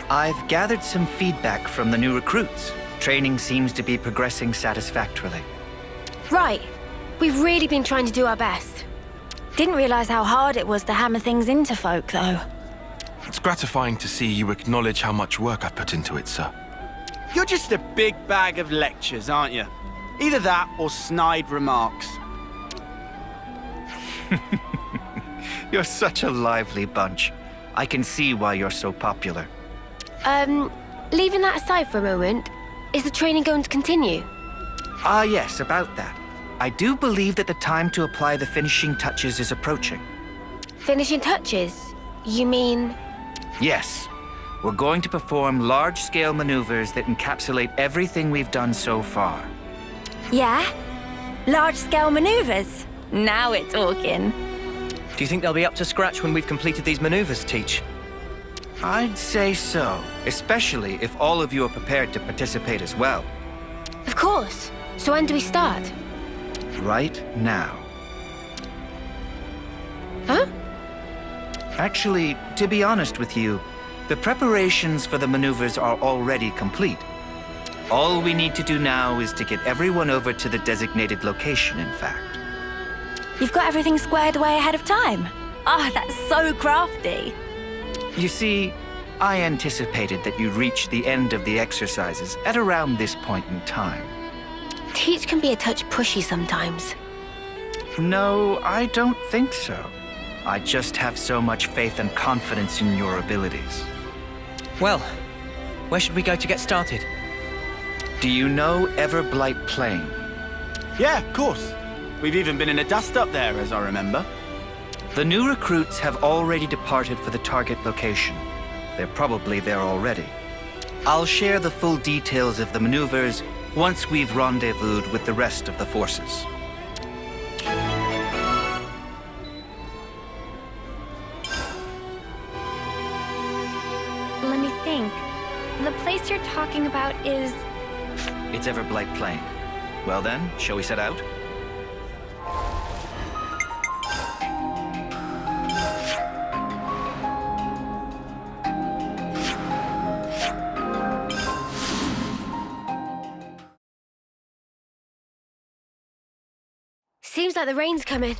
I've gathered some feedback from the new recruits. Training seems to be progressing satisfactorily. Right. We've really been trying to do our best. Didn't realize how hard it was to hammer things into folk, though. It's gratifying to see you acknowledge how much work I put into it, sir. You're just a big bag of lectures, aren't you? Either that or snide remarks. You're such a lively bunch. I can see why you're so popular. Leaving that aside for a moment, is the training going to continue? Ah, yes, about that. I do believe that the time to apply the finishing touches is approaching. Finishing touches? You mean... Yes. We're going to perform large-scale maneuvers that encapsulate everything we've done so far. Yeah? Large-scale maneuvers? Now we're talking. Do you think they'll be up to scratch when we've completed these maneuvers, Teach? I'd say so, especially if all of you are prepared to participate as well. Of course. So when do we start? Right now. Huh? Actually, to be honest with you, the preparations for the maneuvers are already complete. All we need to do now is to get everyone over to the designated location, in fact. You've got everything squared away ahead of time? Ah, that's so crafty. You see, I anticipated that you'd reach the end of the exercises at around this point in time. Teach can be a touch pushy sometimes. No, I don't think so. I just have so much faith and confidence in your abilities. Well, where should we go to get started? Do you know Everblight Plain? Yeah, of course. We've even been in a dust up there, as I remember. The new recruits have already departed for the target location. They're probably there already. I'll share the full details of the maneuvers once we've rendezvoused with the rest of the forces. Let me think. The place you're talking about is... It's Everblight Plain. Well then, shall we set out? Seems like the rain's coming.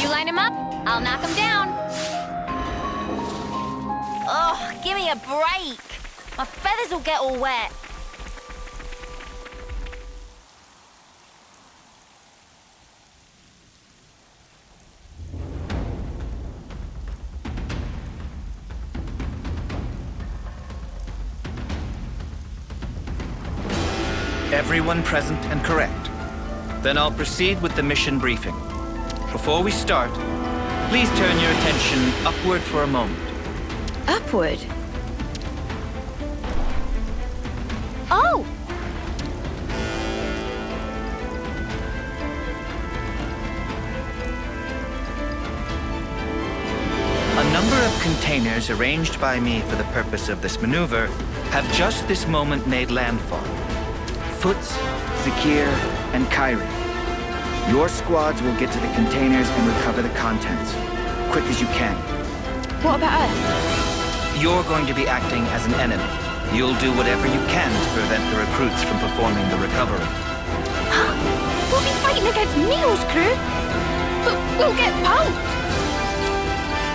You line him up, I'll knock him down. Oh, give me a break. My feathers will get all wet. Everyone present and correct. Then I'll proceed with the mission briefing. Before we start, please turn your attention upward for a moment. Upward? Oh! A number of containers arranged by me for the purpose of this maneuver have just this moment made landfall. Foots, Zakir, and Kyrie. Your squads will get to the containers and recover the contents. Quick as you can. What about us? You're going to be acting as an enemy. You'll do whatever you can to prevent the recruits from performing the recovery. Huh? We'll be fighting against Neil's crew? But we'll get poked!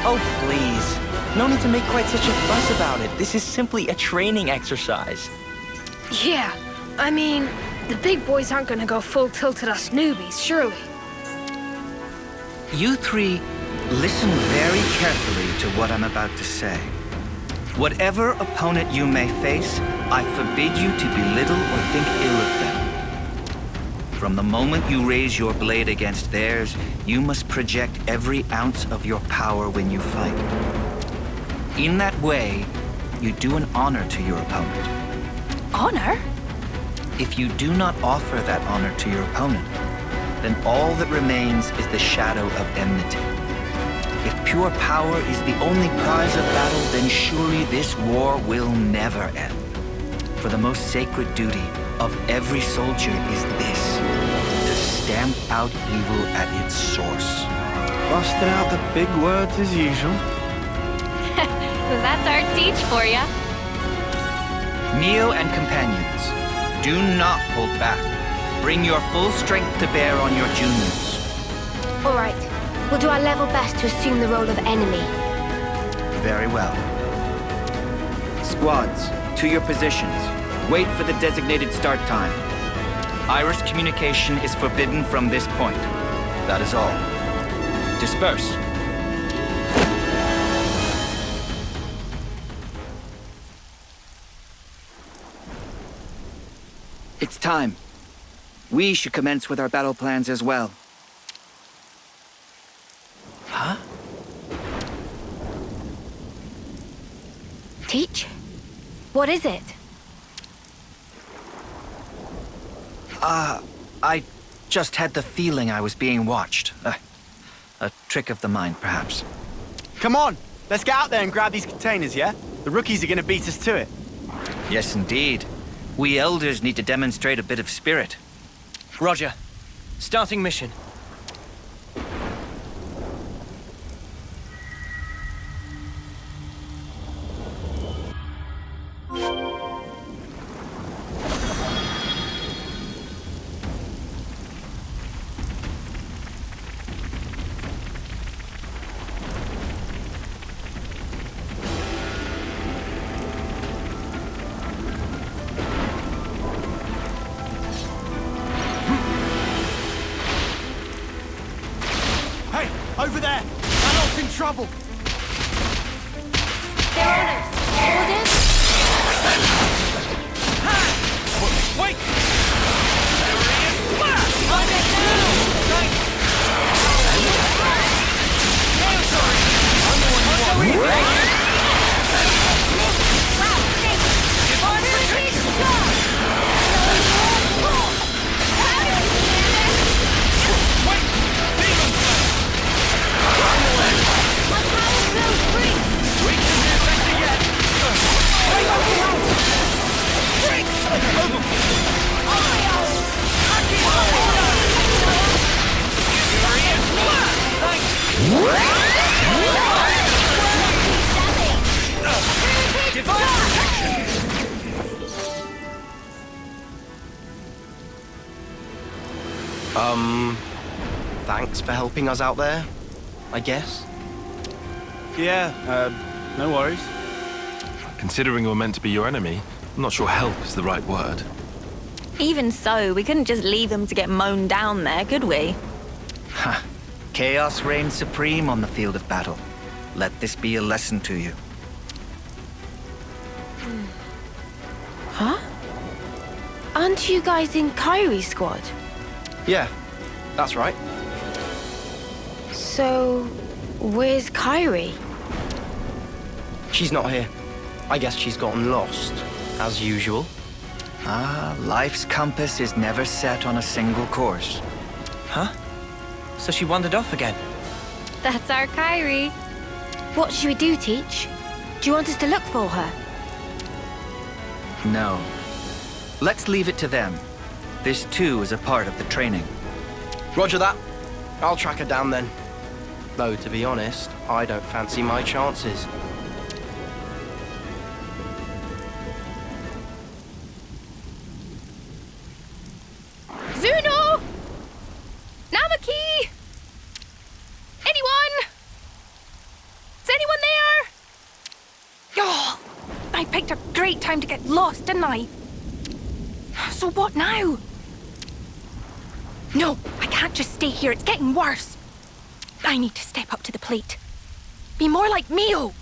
Oh, please. No need to make quite such a fuss about it. This is simply a training exercise. Yeah, I mean, the big boys aren't gonna go full tilt at us newbies, surely. You three, listen very carefully to what I'm about to say. Whatever opponent you may face, I forbid you to belittle or think ill of them. From the moment you raise your blade against theirs, you must project every ounce of your power when you fight. In that way, you do an honor to your opponent. Honor? If you do not offer that honor to your opponent, then all that remains is the shadow of enmity. If pure power is the only prize of battle, then surely this war will never end. For the most sacred duty, of every soldier is this: to stamp out evil at its source. Busting out the big words as usual. That's our teach for ya. Neo and companions, do not hold back. Bring your full strength to bear on your juniors. All right. We'll do our level best to assume the role of enemy. Very well. Squads, to your positions. Wait for the designated start time. Iris communication is forbidden from this point. That is all. Disperse. It's time. We should commence with our battle plans as well. Huh? Teach? What is it? I just had the feeling I was being watched. A trick of the mind, perhaps. Come on, let's get out there and grab these containers, yeah? The rookies are gonna beat us to it. Yes, indeed. We elders need to demonstrate a bit of spirit. Roger. Starting mission. Hey, over there! Adult's in trouble! They're on us. Orders? Wait! Thanks for helping us out there, I guess. Yeah, no worries. Considering we're meant to be your enemy, I'm not sure help is the right word. Even so, we couldn't just leave them to get mown down there, could we? Ha! Chaos reigns supreme on the field of battle. Let this be a lesson to you. Huh? Aren't you guys in Kyrie's squad? Yeah, that's right. So, where's Kyrie? She's not here. I guess she's gotten lost, as usual. Life's compass is never set on a single course. Huh? So she wandered off again? That's our Kyrie. What should we do, Teach? Do you want us to look for her? No. Let's leave it to them. This too is a part of the training. Roger that. I'll track her down then. Though, to be honest, I don't fancy my chances. Zuno! Namaki! Anyone? Is anyone there? Oh, I picked a great time to get lost, didn't I? So what now? No, I can't just stay here. It's getting worse. I need to step up to the plate. Be more like Mio.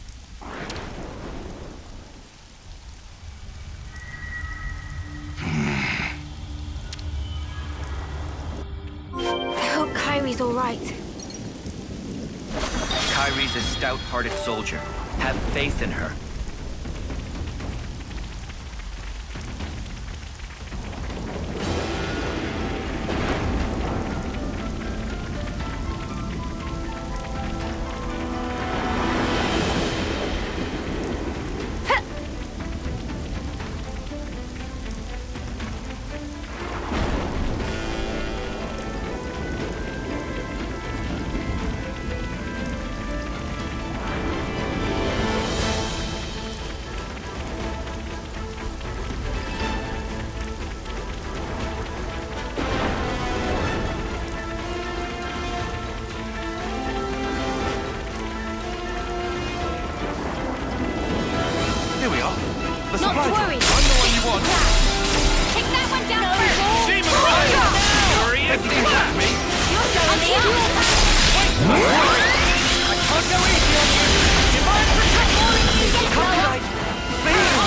I hope Kyrie's all right. Kyrie's a stout-hearted soldier. Have faith in her. worried. I'm the one you want. Take that one down first. Demon Blade! Furious! Think you can catch me? You're going the other. I can't go easy on you. Divine protection! How can I fail?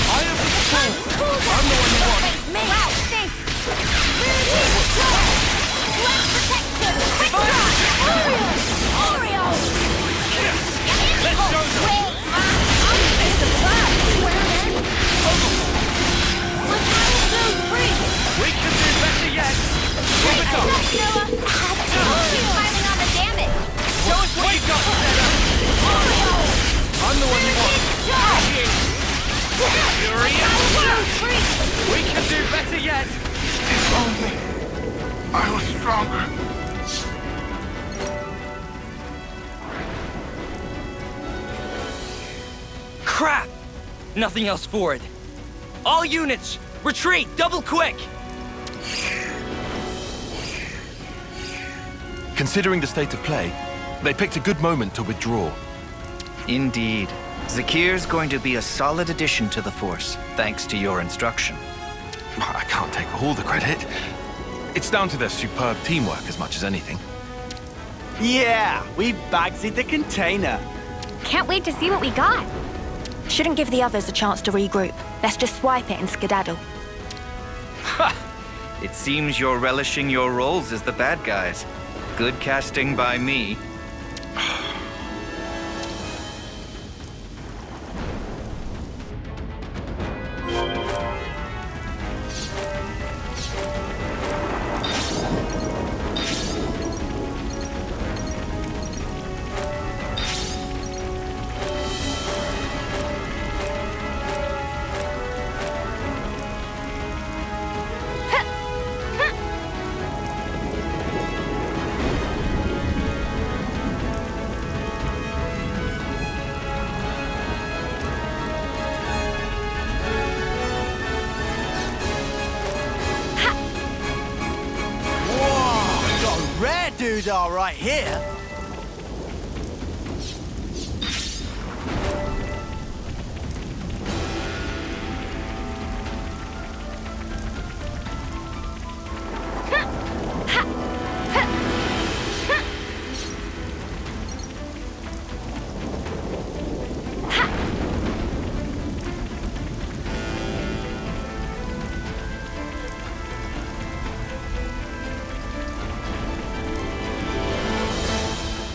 I am the fool. I'm the one you want. Wow, thanks. Blast protection. Quick drop. Oreo. Let's show them. Wait. I'm the flag. Where then? My power flows free. We can do better yet. Keep it up. Filing on the damage. Show us what you've got, Senna. Oreo. I'm the one you want. Furious! We can do better yet. If only I was stronger. Crap! Nothing else forward. All units, retreat, double quick! Considering the state of play, they picked a good moment to withdraw. Indeed. Zakir's going to be a solid addition to the Force, thanks to your instruction. I can't take all the credit. It's down to their superb teamwork as much as anything. Yeah, we bagged the container. Can't wait to see what we got. Shouldn't give the others a chance to regroup. Let's just swipe it and skedaddle. It seems you're relishing your roles as the bad guys. Good casting by me. Dudes are right here.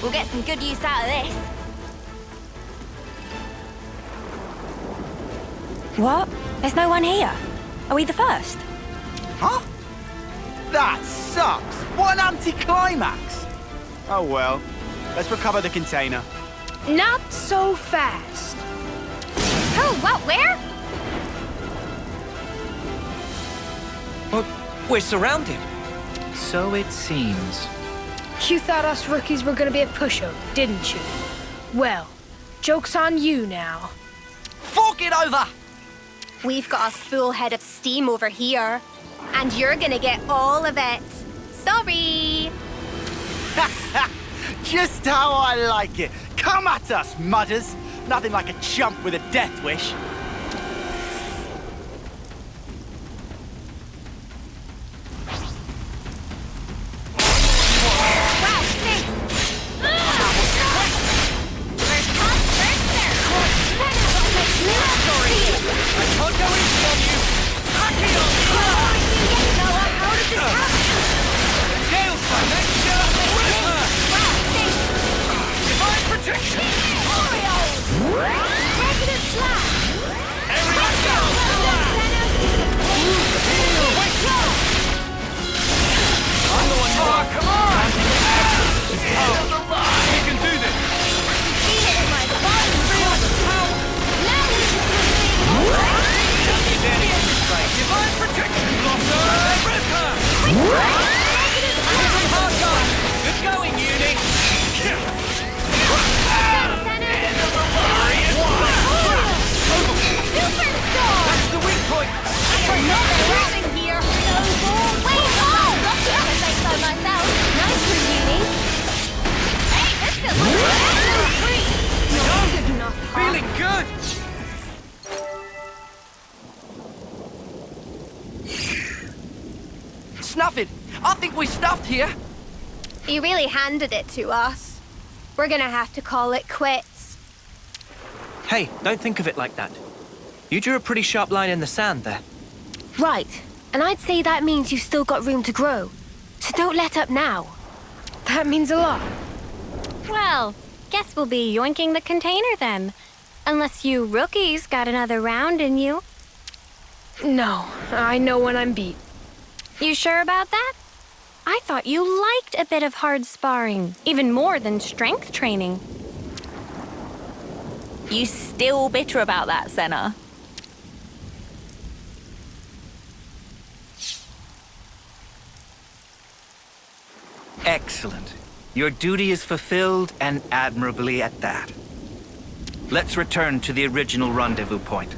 We'll get some good use out of this. What? There's no one here. Are we the first? Huh? That sucks. What an anticlimax. Oh well. Let's recover the container. Not so fast. Oh, what? Where? Well, we're surrounded. So it seems. You thought us rookies were gonna be a pushover, didn't you? Well, joke's on you now. Fork it over! We've got a full head of steam over here. And you're gonna get all of it. Sorry. Just how I like it. Come at us, mudders. Nothing like a chump with a death wish. Wow, thanks. First come, first serve. I can't go easy on you. Hacky on you. Noah, how did this happen? Gale's my next shot. Wow, thanks. Divine protection. Oreo. President Slash. Everyone down. I'm the one you want. Come on. You can do this. Divine protection, Blossom. Good going, Uni. That's the weak point. Feeling good. nothing. I think we stuffed here. He really handed it to us. We're gonna have to call it quits. Hey, don't think of it like that. You drew a pretty sharp line in the sand there. Right. And I'd say that means you've still got room to grow. So don't let up now. That means a lot. Well, guess we'll be yoinking the container then. Unless you rookies got another round in you. No, I know when I'm beat. You sure about that? I thought you liked a bit of hard sparring, even more than strength training. You still bitter about that, Senna? Excellent. Your duty is fulfilled, and admirably at that. Let's return to the original rendezvous point.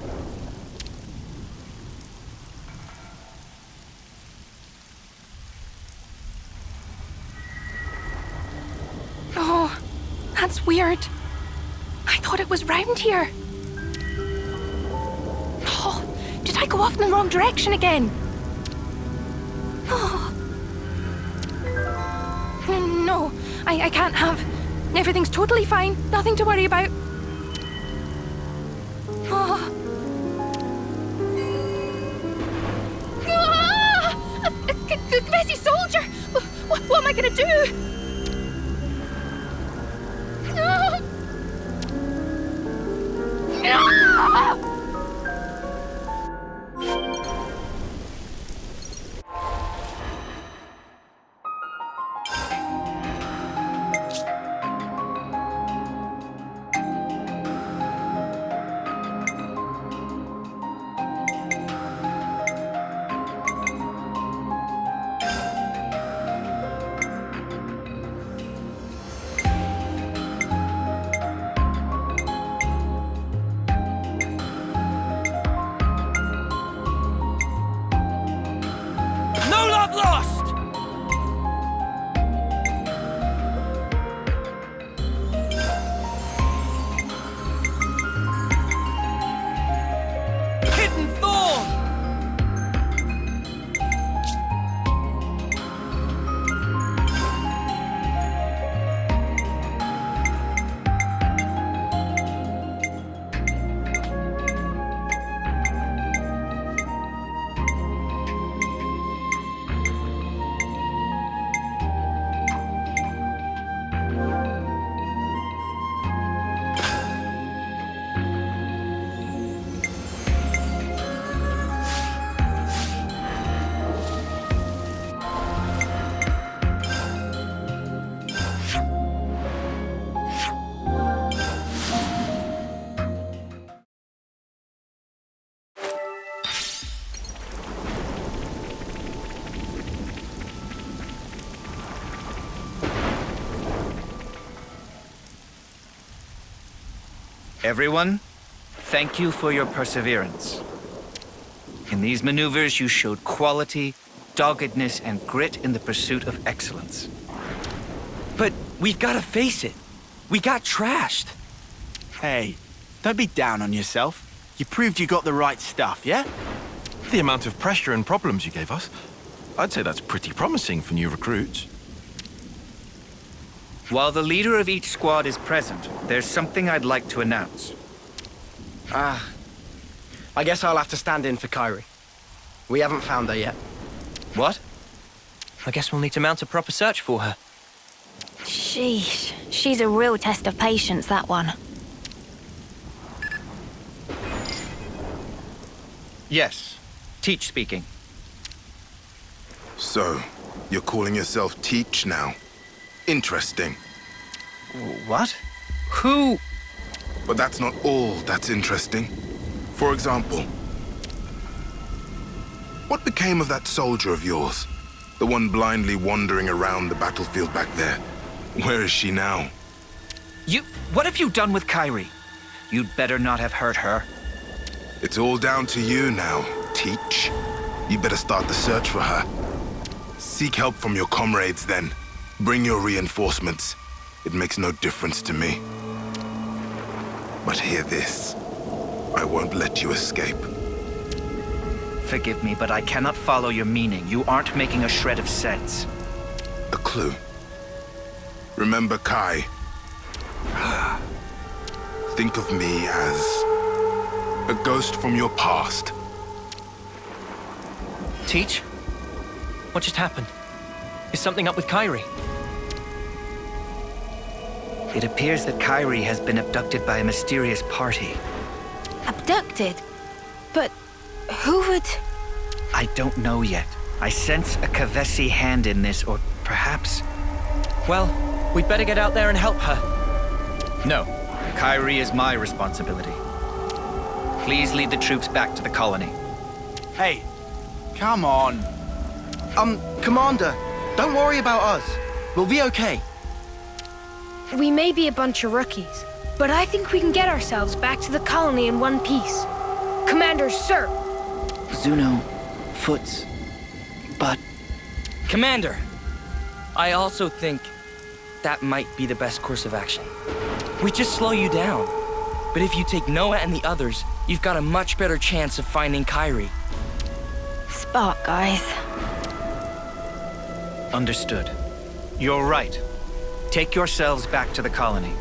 Oh, that's weird. I thought it was round here. Oh, did I go off in the wrong direction again? Oh. No, I can't have. Everything's totally fine. Nothing to worry about. Oh. Ah! A messy soldier! What am I gonna do? No! No! No love lost! Hidden thorn! Everyone, thank you for your perseverance. In these maneuvers, you showed quality, doggedness, and grit in the pursuit of excellence. But we've got to face it. We got trashed. Hey, don't be down on yourself. You proved you got the right stuff, yeah? The amount of pressure and problems you gave us, I'd say that's pretty promising for new recruits. While the leader of each squad is present, there's something I'd like to announce. I guess I'll have to stand in for Kyrie. We haven't found her yet. What? I guess we'll need to mount a proper search for her. Sheesh. She's a real test of patience, that one. Yes, Teach speaking. So, you're calling yourself Teach now? Interesting. What? Who? But that's not all that's interesting. For example, what became of that soldier of yours? The one blindly wandering around the battlefield back there. Where is she now? What have you done with Kyrie? You'd better not have hurt her. It's all down to you now, Teach. You better start the search for her. Seek help from your comrades then. Bring your reinforcements. It makes no difference to me. But hear this. I won't let you escape. Forgive me, but I cannot follow your meaning. You aren't making a shred of sense. A clue. Remember Kai? Think of me as a ghost from your past. Teach? What just happened? Is something up with Kairi? It appears that Kairi has been abducted by a mysterious party. Abducted? But who would... I don't know yet. I sense a Kavesi hand in this, or perhaps... Well, we'd better get out there and help her. No. Kairi is my responsibility. Please lead the troops back to the colony. Hey, come on. Commander, don't worry about us. We'll be okay. We may be a bunch of rookies, but I think we can get ourselves back to the colony in one piece. Commander, sir! Zuno, Foots, but... Commander! I also think that might be the best course of action. We just slow you down. But if you take Noah and the others, you've got a much better chance of finding Kairi. Spark, guys. Understood. You're right. Take yourselves back to the colony.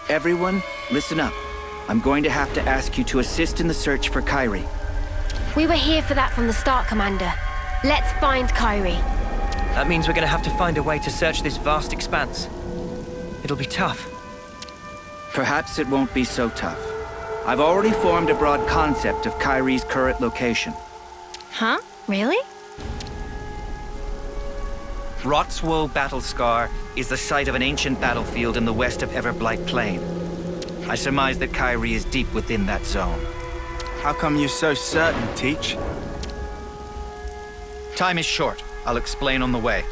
Everyone, listen up. I'm going to have to ask you to assist in the search for Kairi. We were here for that from the start, Commander. Let's find Kairi. That means we're gonna have to find a way to search this vast expanse. It'll be tough. Perhaps it won't be so tough. I've already formed a broad concept of Kairi's current location. Huh? Really? Rotswo Battle Scar is the site of an ancient battlefield in the west of Everblight Plain. I surmise that Kairi is deep within that zone. How come you're so certain, Teach? Time is short. I'll explain on the way.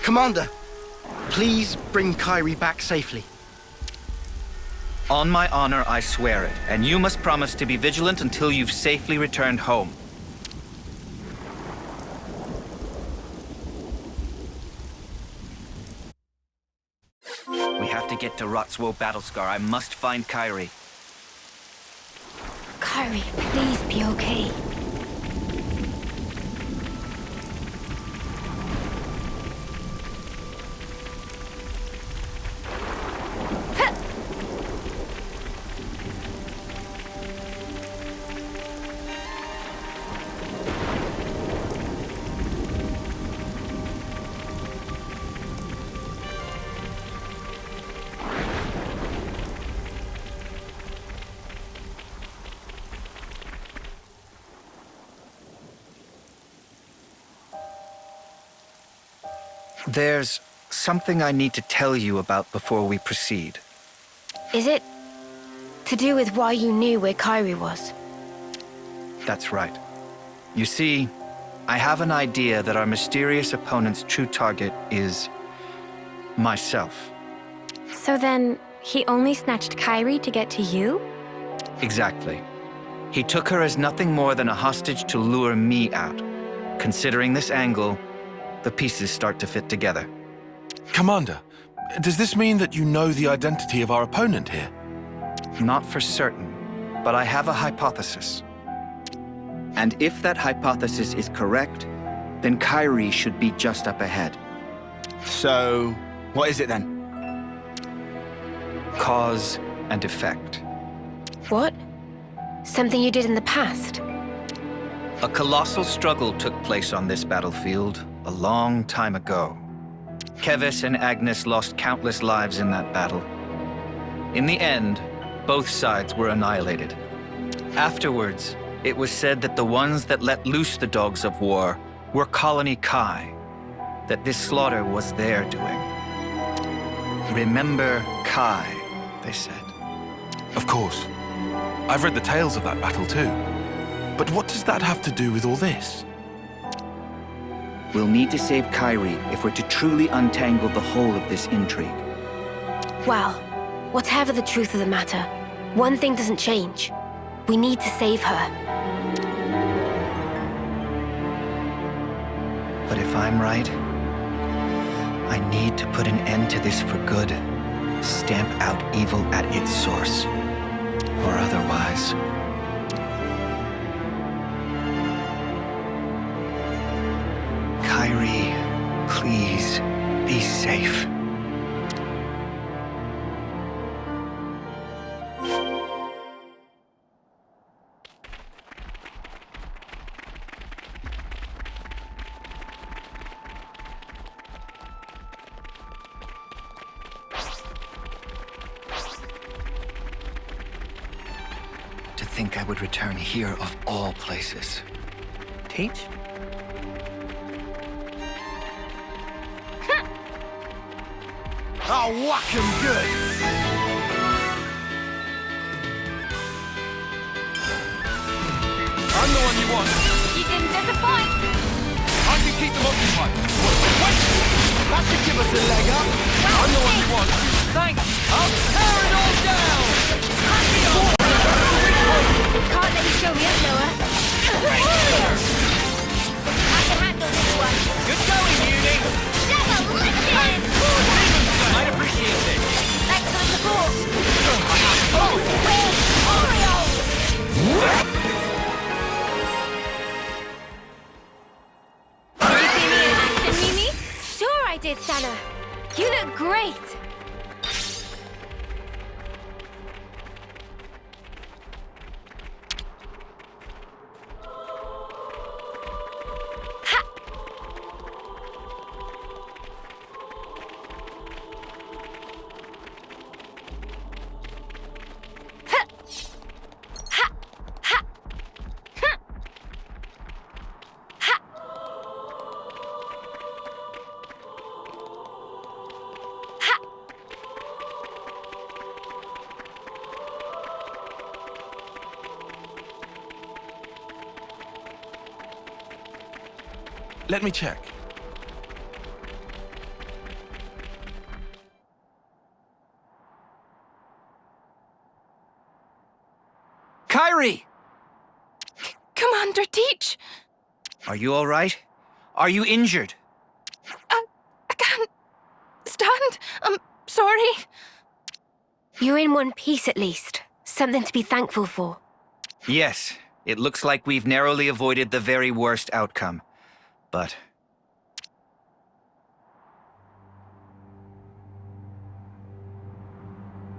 Commander, please bring Kairi back safely. On my honor, I swear it, and you must promise to be vigilant until you've safely returned home. We have to get to Rotswo Battlescar. I must find Kairi. Kairi, please be okay. There's something I need to tell you about before we proceed. Is it to do with why you knew where Kairi was? That's right. You see, I have an idea that our mysterious opponent's true target is myself. So then, he only snatched Kairi to get to you? Exactly. He took her as nothing more than a hostage to lure me out. Considering this angle, the pieces start to fit together. Commander, does this mean that you know the identity of our opponent here? Not for certain, but I have a hypothesis. And if that hypothesis is correct, then Kairi should be just up ahead. So, what is it then? Cause and effect. What? Something you did in the past? A colossal struggle took place on this battlefield a long time ago. Keves and Agnes lost countless lives in that battle. In the end, both sides were annihilated. Afterwards, it was said that the ones that let loose the dogs of war were Colony Kai, that this slaughter was their doing. Remember Kai, they said. Of course. I've read the tales of that battle too. But what does that have to do with all this? We'll need to save Kairi if we're to truly untangle the whole of this intrigue. Well, whatever the truth of the matter, one thing doesn't change. We need to save her. But if I'm right, I need to put an end to this for good. Stamp out evil at its source. Or otherwise... Kyrie, please, be safe. To think I would return here of all places. Teach? Oh, whack 'em good! I'm the one you want. You didn't disappoint. I can keep them occupied. Wait! That should give us a leg up. I'm the one you want. Thanks. I'll tear it all down. Can't let you show me up, Noah. I can handle this one. Good going, Uni. Demolition! I'd appreciate it. Thanks for the support. Did you see me in action, Mimi? Sure I did, Sana. You look great. Let me check. Kyrie! Commander Teach, Are you all right? Are you injured? I can't stand. I'm sorry. You're in one piece at least. Something to be thankful for. Yes, it looks like we've narrowly avoided the very worst outcome. But...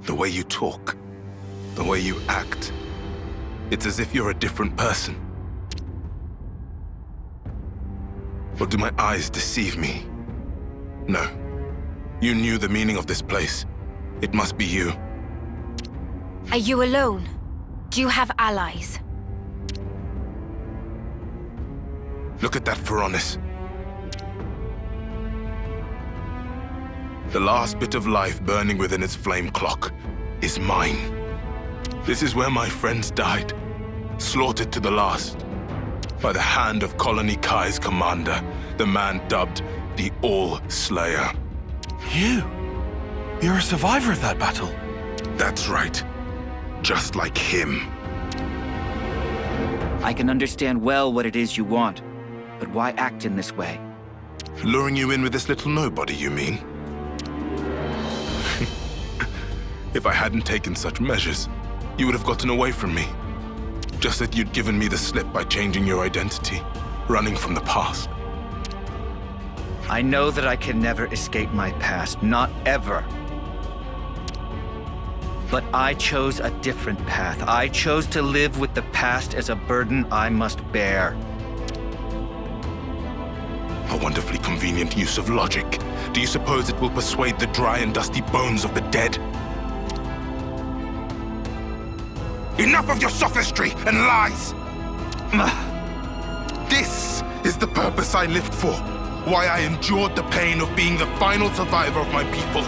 The way you talk, the way you act, it's as if you're a different person. Or do my eyes deceive me? No. You knew the meaning of this place. It must be you. Are you alone? Do you have allies? Look at that Pharaonis. The last bit of life burning within its flame clock is mine. This is where my friends died, slaughtered to the last, by the hand of Colony Kai's commander, the man dubbed the All-Slayer. You're a survivor of that battle. That's right. Just like him. I can understand well what it is you want, but why act in this way? Luring you in with this little nobody, you mean? If I hadn't taken such measures, you would have gotten away from me. Just that you'd given me the slip by changing your identity, running from the past. I know that I can never escape my past, not ever. But I chose a different path. I chose to live with the past as a burden I must bear. A wonderfully convenient use of logic. Do you suppose it will persuade the dry and dusty bones of the dead? Enough of your sophistry and lies! This is the purpose I lived for. Why I endured the pain of being the final survivor of my people.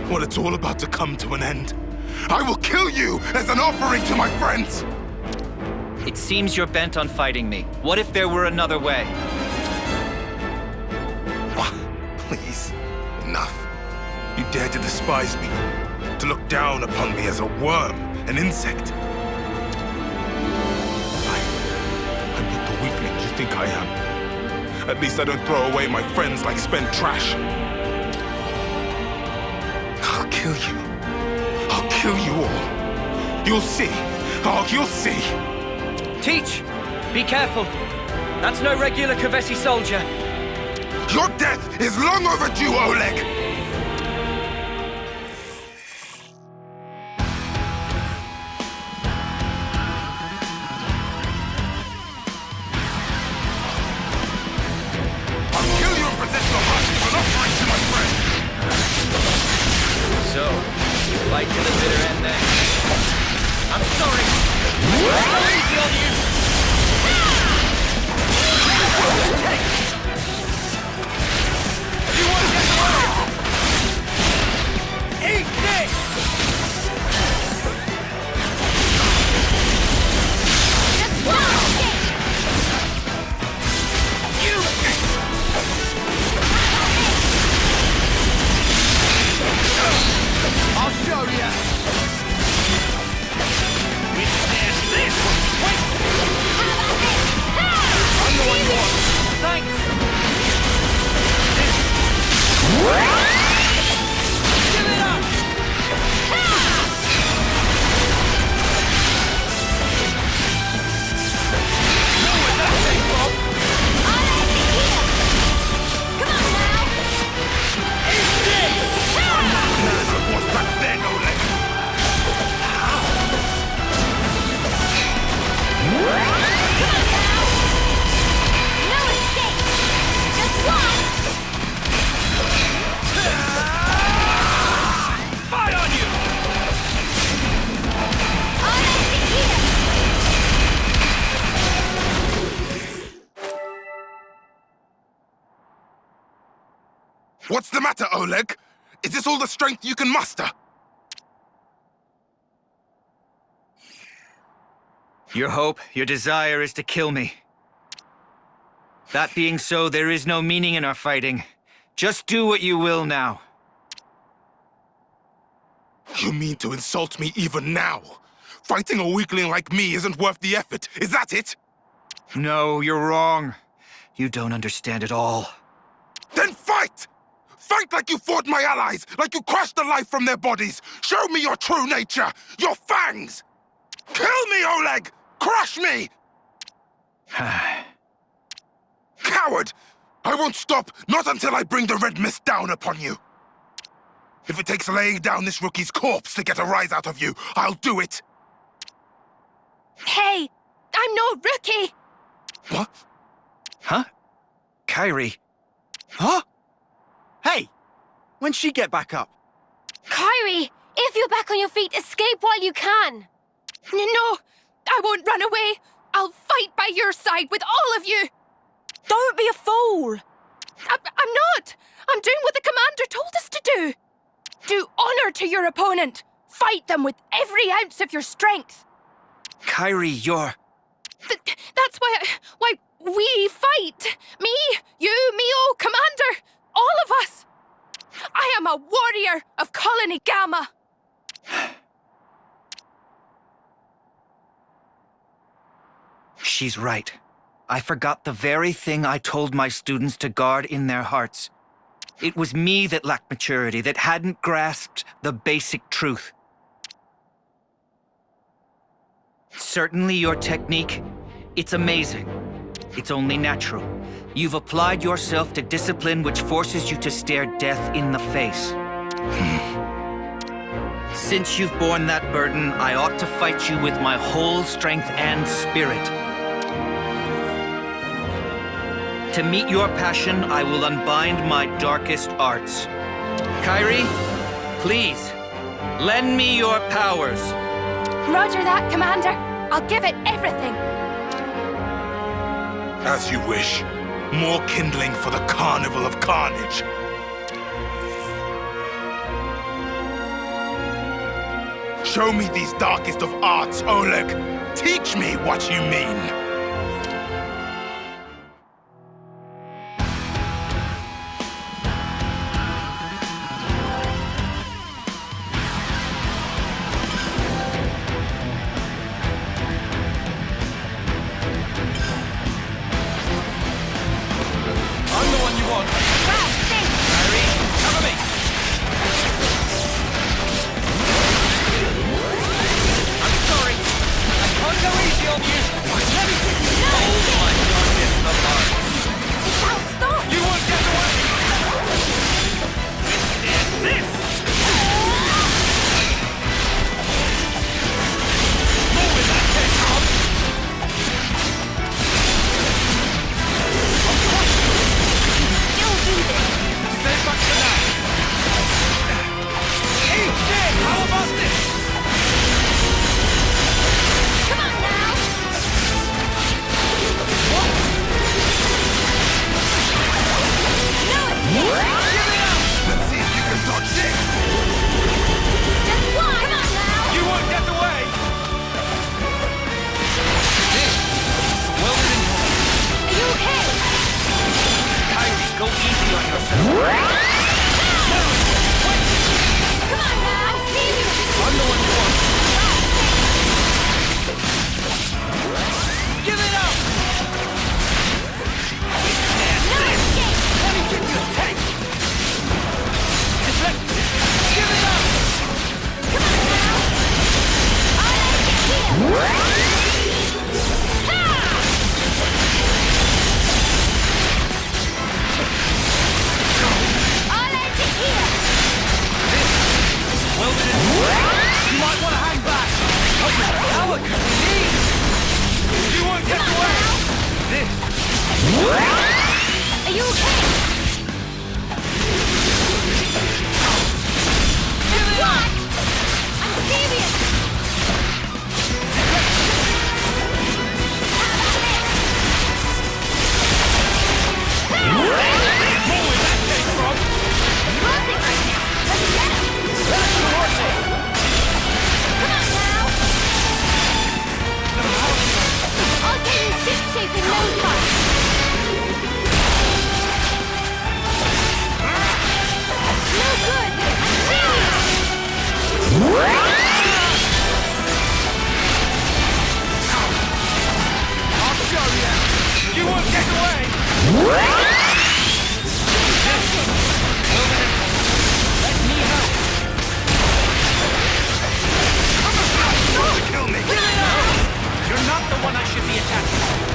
Well, it's all about to come to an end. I will kill you as an offering to my friends! It seems you're bent on fighting me. What if there were another way? Please, enough. You dare to despise me, to look down upon me as a worm, an insect. I'm not the weakling you think I am. At least I don't throw away my friends like spent trash. I'll kill you. I'll kill you all. You'll see. Oh, you'll see. Teach! Be careful! That's no regular Kavesi soldier. Your death is long overdue, Oleg! I'll kill you and protect your heart for not fighting, my friend! So, fight to the bitter end then. I'm sorry! I'll go easy on you! You want to get away? Eat this! Just one! You! I'll show you! Witness this! Wait! I'm the one you want! Thanks! Give it up! Know what that thing, Bob? Come on now! Eat this! Man, I was back then, Oleg! No escape! Just one! Fight on you! What's the matter, Oleg? Is this all the strength you can muster? Your hope, your desire is to kill me. That being so, there is no meaning in our fighting. Just do what you will now. You mean to insult me even now? Fighting a weakling like me isn't worth the effort, is that it? No, you're wrong. You don't understand at all. Then fight! Fight like you fought my allies, like you crushed the life from their bodies! Show me your true nature, your fangs! Kill me, Oleg! Crush me! Coward! I won't stop, not until I bring the red mist down upon you. If it takes laying down this rookie's corpse to get a rise out of you, I'll do it. Hey, I'm no rookie! What? Huh? Kairi. Huh? Hey! When'd she get back up? Kyrie, if you're back on your feet, escape while you can! No, I won't run away! I'll fight by your side with all of you! Don't be a fool! I'm not! I'm doing what the commander told us to do! Do honor to your opponent! Fight them with every ounce of your strength! Kairi, you're... That's why we fight! Me, you, Mio, Commander! All of us! I am a warrior of Colony Gamma! She's right. I forgot the very thing I told my students to guard in their hearts. It was me that lacked maturity, that hadn't grasped the basic truth. Certainly your technique, it's amazing. It's only natural. You've applied yourself to discipline which forces you to stare death in the face. Since you've borne that burden, I ought to fight you with my whole strength and spirit. To meet your passion, I will unbind my darkest arts. Kairi, please, lend me your powers. Roger that, Commander. I'll give it everything. As you wish. More kindling for the Carnival of Carnage. Show me these darkest of arts, Oleg. Teach me what you mean. I'm the one you want. Kairi, cover me. I'm sorry. I can't go easy on you. Let me shape in no time. No good! I'll show you! You won't get away! Let me help. Kill me! You're not the one I should be attacking.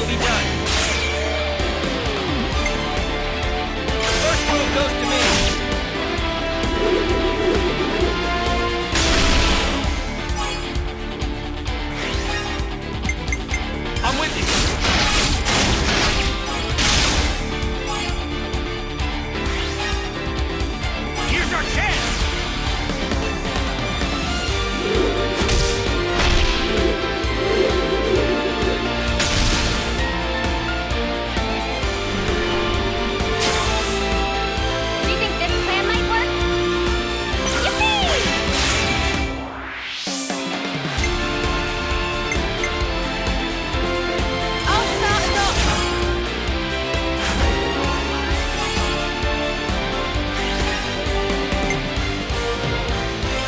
will be done. The first move goes to me. I'm with you. Here's our chance! Do you think this plan might work? Yippee! I'll start us off.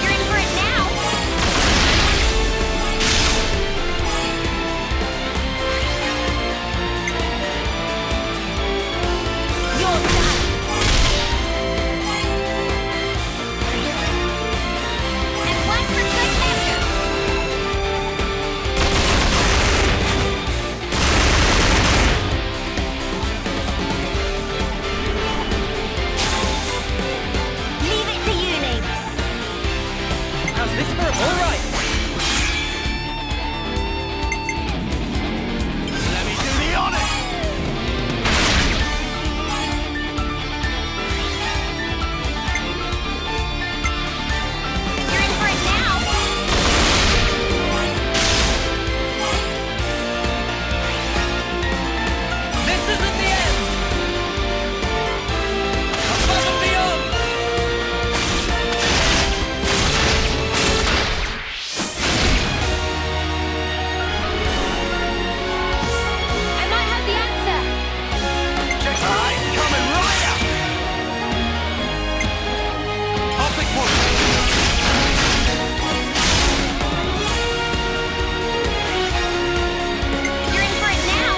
You're in for it now. You're done. And one for good measure. Leave it to you, neighbor. How's this for a bull ride? Let me do the honors! You're in for it now. This isn't the end! Above and beyond! I might have the answer. I'm coming right up! I'll pick one. You're in for it now.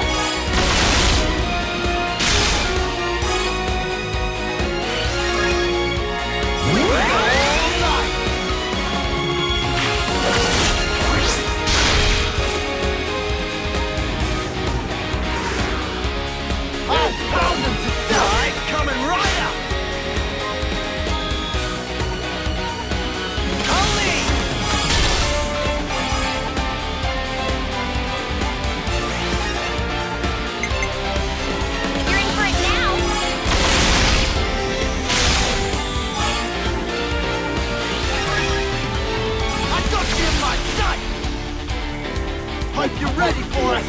I'll pound them to death! I'm coming right up! Only! You're in for it now. I got you in my sight! Hope you're ready for us!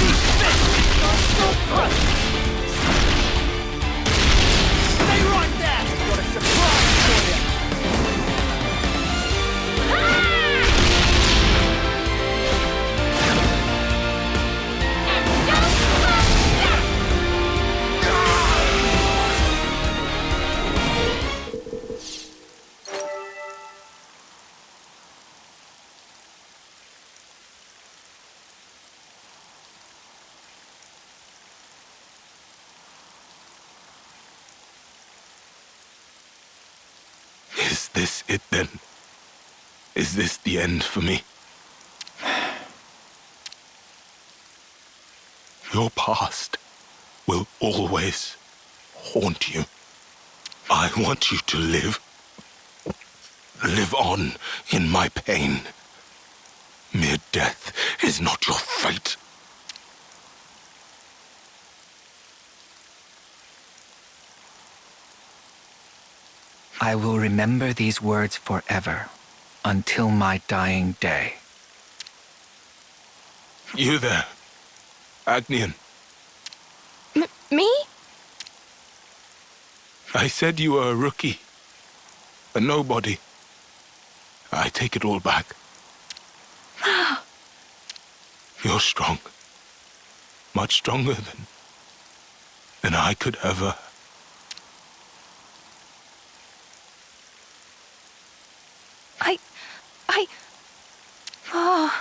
Deep fist! Don't push! Stay right there! Got a surprise for you! And don't hold back. Is this it then? Is this the end for me? Your past will always haunt you. I want you to live. Live on in my pain. Mere death is not your fate. I will remember these words forever, until my dying day. You there, Agnian. Me? I said you were a rookie, a nobody. I take it all back. You're strong. Much stronger than I could ever. Oh.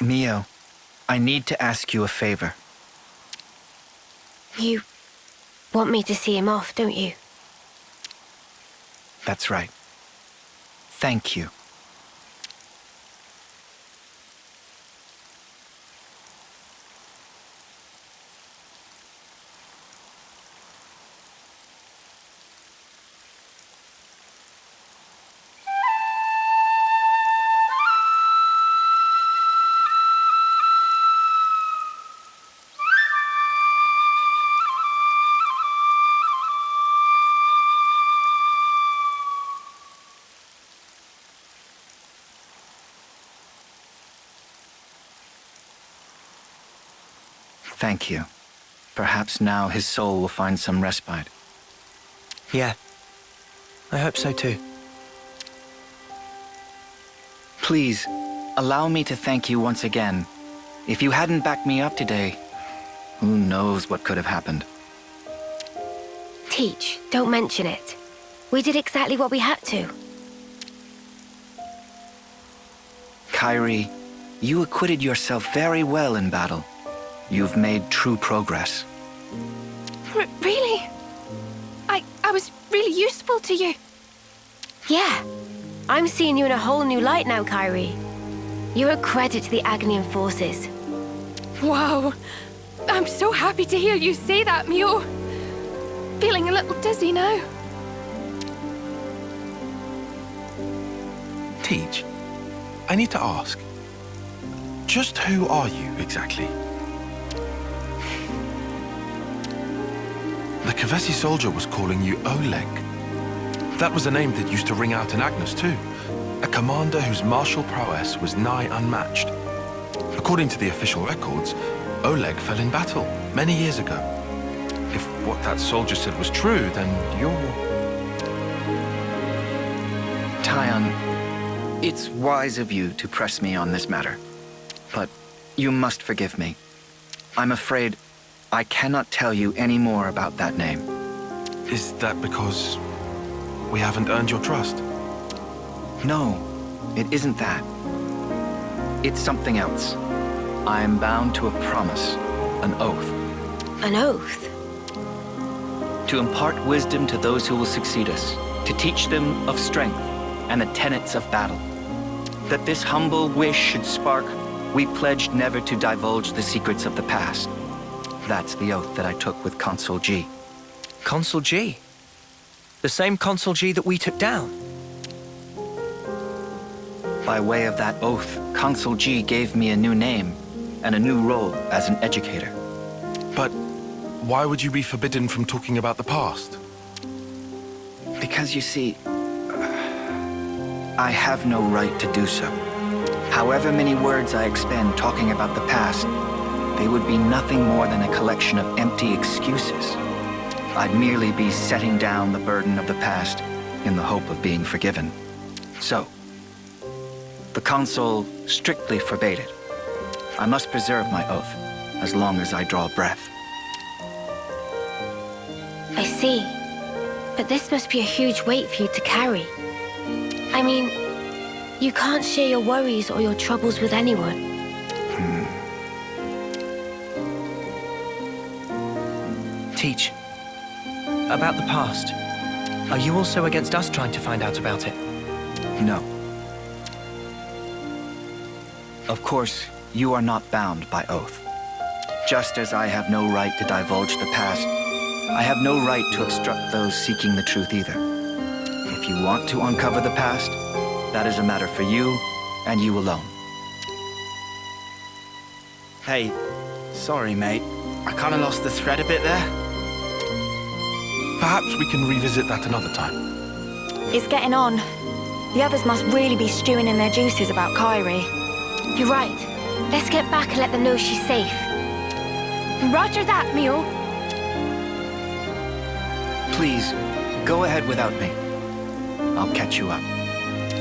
Mio, I need to ask you a favor. You want me to see him off, don't you? That's right. Thank you. Thank you. Perhaps now his soul will find some respite. Yeah. I hope so too. Please, allow me to thank you once again. If you hadn't backed me up today, who knows what could have happened. Teach, don't mention it. We did exactly what we had to. Kairi, you acquitted yourself very well in battle. You've made true progress. Really? I was really useful to you. Yeah. I'm seeing you in a whole new light now, Kairi. You're a credit to the Agnian forces. Wow. I'm so happy to hear you say that, Mio. Feeling a little dizzy now. Teach, I need to ask. Just who are you exactly? The Kavesi soldier was calling you Oleg. That was a name that used to ring out in Agnes too. A commander whose martial prowess was nigh unmatched. According to the official records, Oleg fell in battle many years ago. If what that soldier said was true, then you're... Tyon, it's wise of you to press me on this matter. But you must forgive me. I'm afraid I cannot tell you any more about that name. Is that because we haven't earned your trust? No, it isn't that. It's something else. I am bound to a promise, an oath. An oath? To impart wisdom to those who will succeed us, to teach them of strength and the tenets of battle. That this humble wish should spark, we pledged never to divulge the secrets of the past. That's the oath that I took with Consul G. Consul G? The same Consul G that we took down? By way of that oath, Consul G gave me a new name and a new role as an educator. But why would you be forbidden from talking about the past? Because you see, I have no right to do so. However many words I expend talking about the past, they would be nothing more than a collection of empty excuses. I'd merely be setting down the burden of the past in the hope of being forgiven. So, the consul strictly forbade it. I must preserve my oath as long as I draw breath. I see. But this must be a huge weight for you to carry. I mean, you can't share your worries or your troubles with anyone. Teach, about the past, are you also against us trying to find out about it? No. Of course, you are not bound by oath. Just as I have no right to divulge the past, I have no right to obstruct those seeking the truth either. If you want to uncover the past, that is a matter for you and you alone. Hey, sorry, mate. I kind of lost the thread a bit there. Perhaps we can revisit that another time. It's getting on. The others must really be stewing in their juices about Kairi. You're right. Let's get back and let them know she's safe. Roger that, Mio. Please, go ahead without me. I'll catch you up.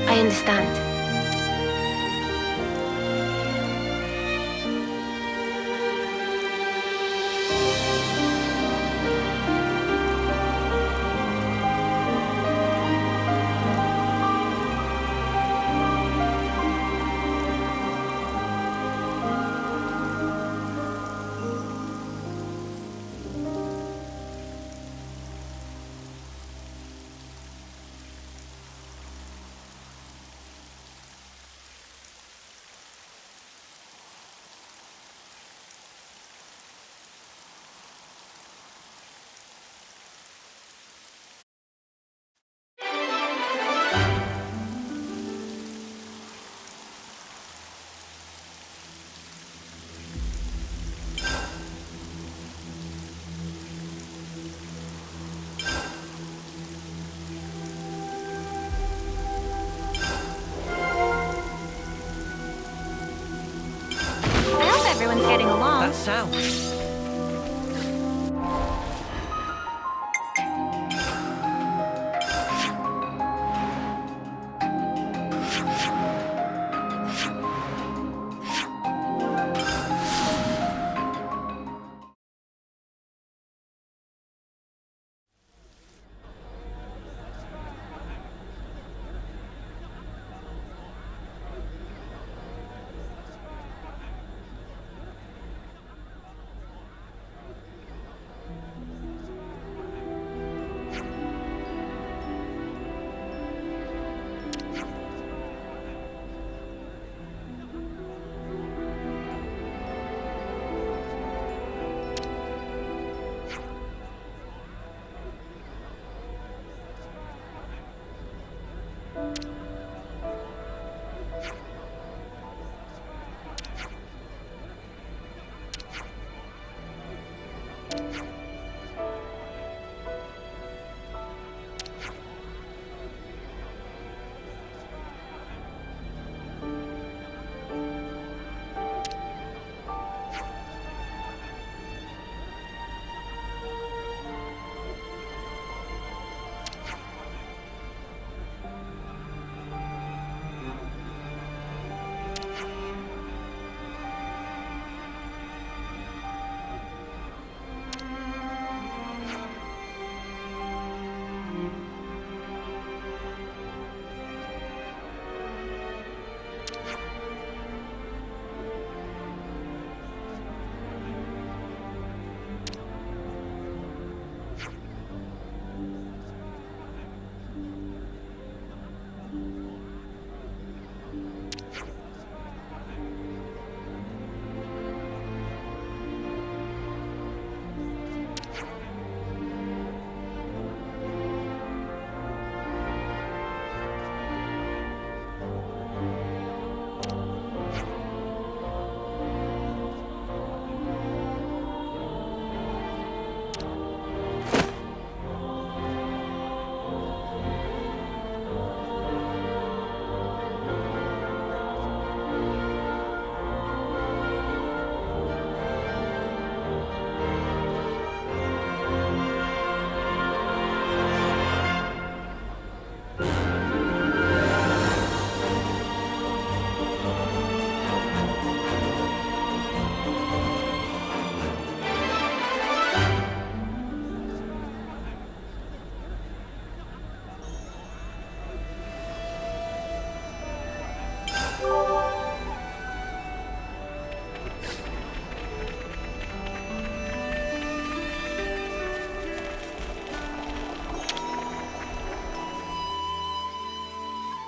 I understand. I hope everyone's getting along. That sound.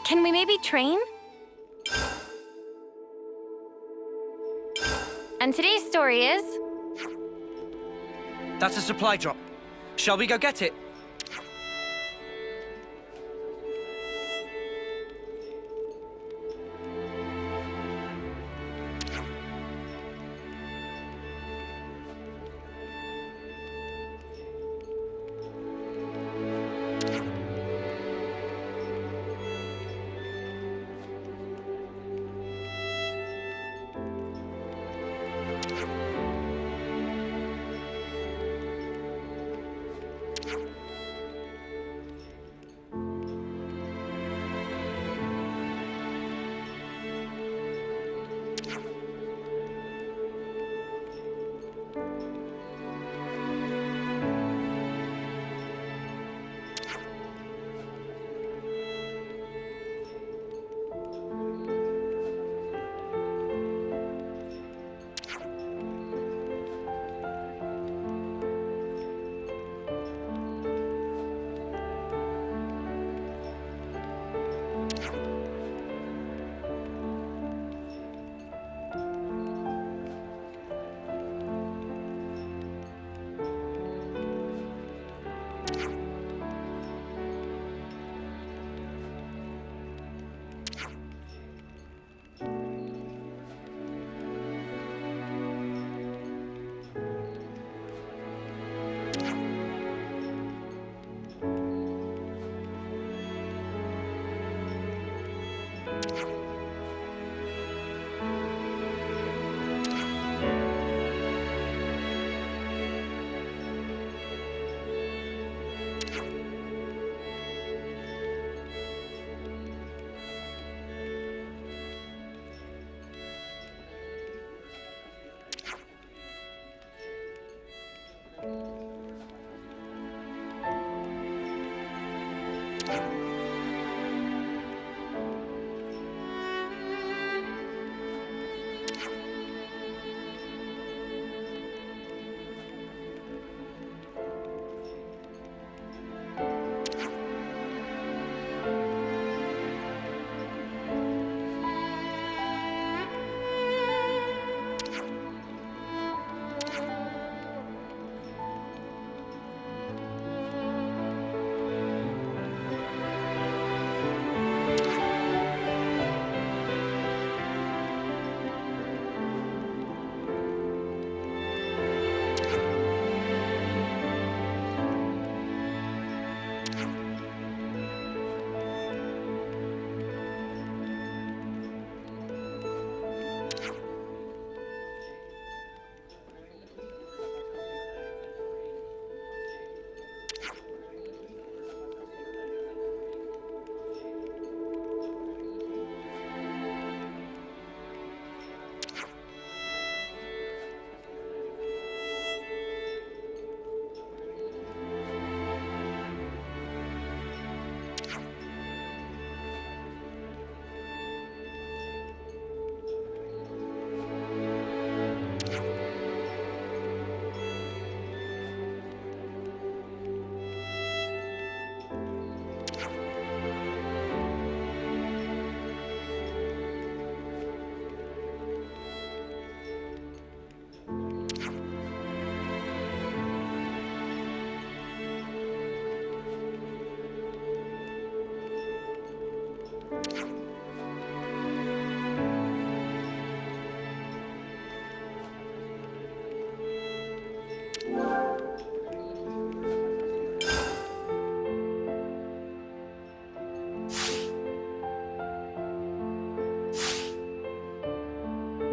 Can we maybe train? And today's story is... That's a supply drop. Shall we go get it?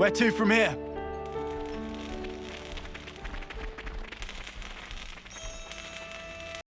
Where to from here?